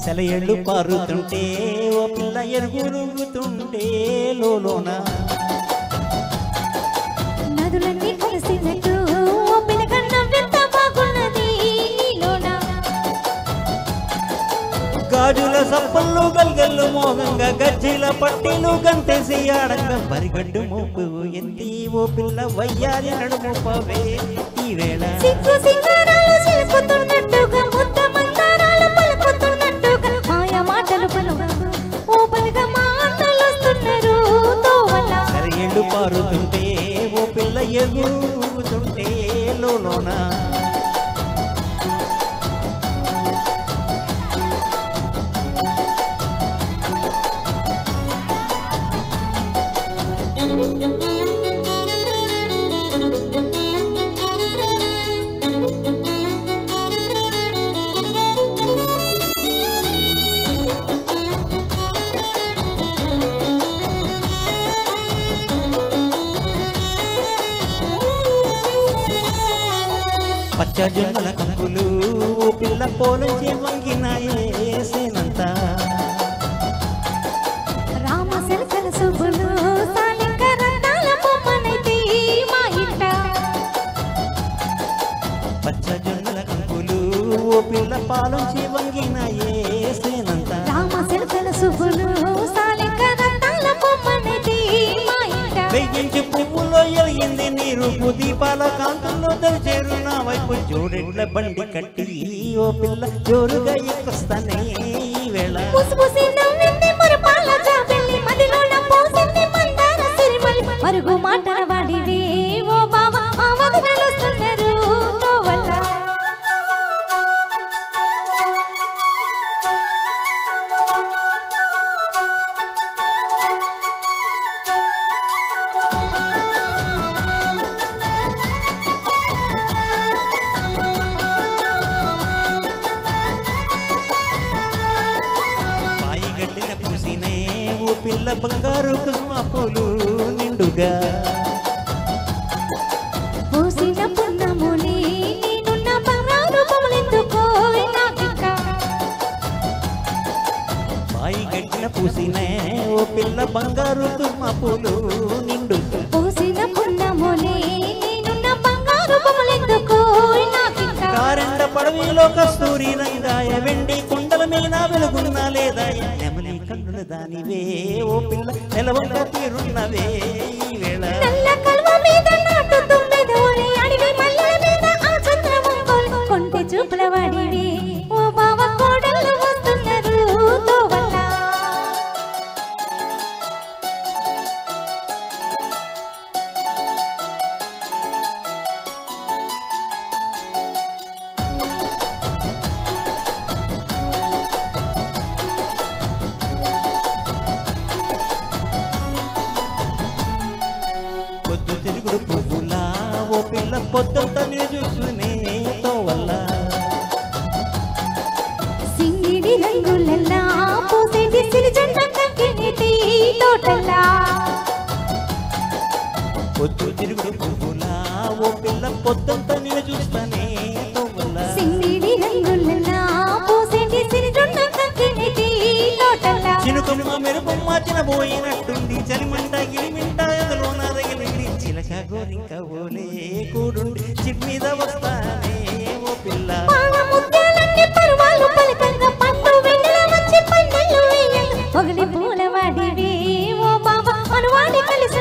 సెలయేళ్ళు పారుతుంటే ఓ పిల్ల ఎరుగురుగుతుంటే లోలోన నదులన్నీ కలిసినట్టు ఓ పిల్లకన్న ఎంత బాగున్నది నీలోన గాజుల సప్పళ్ళు గల్గల్లు మోగంగా గజ్జీల పట్టీలు గంతేసి ఆడంగా బరిగడ్డు మోపు ఎత్తి ఓ పిల్ల వయ్యారి నడుము పవే ఈ వేళ సిగ్గు సింగారాలు చిలుకుతున్నట్టుగా ముద్ద మందారాలు పలుకుతున్నట్టుగా మాయ మాటలు పలుగా ఓ పలుగా మాటలు వస్తున్నారు తోవల సెలయేళ్ళు పారుతుంటే ఓ పిల్ల ఎగురుతుంటే లోలోన పచ్చ జొన్నల కంపులు ఓ పిల్ల పోలించి వంగినాయేసేనంత రామ సెలకల సుబ్బులు సాలిక రత్నాల బొమ్మనైతే మా ఇంట పచ్చ జొన్నల కంపులు ఓ పిల్ల పాలించి వంగినాయేసేనంత రామ సెలకల సుబ్బులు సాలిక రత్నాల బొమ్మనైతే మా ఇంట వెయ్యించి పువ్వులో ఎలిగింది నీరు దీపాల కాంతుల్లో దరిచేరు నా వైపు జోడెడ్ల బండి కట్టి ఓ పిల్ల జోరుగా ఎక్కొస్తానే ఈ వేళ ముసిముసి నవ్వింది మురపాల జాబిల్లి మదిలోన పోసింది మందార సిరిమల్లి మరుగు మాటల వాడివే ఓ బావ ఆ వదనలు వస్తున్నారు తోవల పాయిగడ్డిన పూసినే ఓ పిల్ల బంగారు కుసుమ పూలు నిండుగా పూసిన పున్నముని నేనున్న బంగారు బొమ్మలెందుకో నాకింక పాయిగడ్డిన పూసినే ఓ పిల్ల బంగారు కుసుమ పూలు నిండుగా పూసిన పున్నముని నేనున్న బంగారు బొమ్మలెందుకో నాకింక కారెండ పడవిలో కస్తూరి రంగాయ వెండి కుండల మీద వెలుగున్న లేదా నెమలి కన్నుల దానివే ఓ పిల్ల నెలవంక తీరున్నవే ఈ వేళ నల్ల కలువ మీద నాటుతున్నది ఓరి అడవి మల్లెల మీద ఆ చంద్రవంకలు కొంటె చూపుల వాడివి ఓ బావ కోడళ్ళు వస్తున్నారు తోవల పొద్దు తిరుగుడు పువ్వులా ఓ పిల్ల పొద్దుంతా నేను చూసుకునే తోవల్ల సింగిడి రంగులల్లా పూసేటి సిరిజంట కంకినీటి తోటల్లా పొద్దు తిరుగుడు పువ్వులా ఓ పిల్ల పొద్దుంతా నేను చూస్తానే తోవల్ల సింగిడి రంగులల్లా పూసేటి సిరిజంట కంకినీటి తోటల్లా చినుకమ్మ మెరుపమ్మ చినబోయినట్టుంది చలిమంట గిలిమింట ఎదలోన రగిలింది చిలక గోరింక ఓలే కూడుండి చిట్ మీద వస్తానే ఓ పిల్ల పాల ముత్యాలన్నీ పరువాలు పలకంగా పట్టు వెన్నెల వచ్చి పందెళ్ళు వేయంగా పొగలి పూల వాడివి ఓ బాబా మనవాడి కలిసి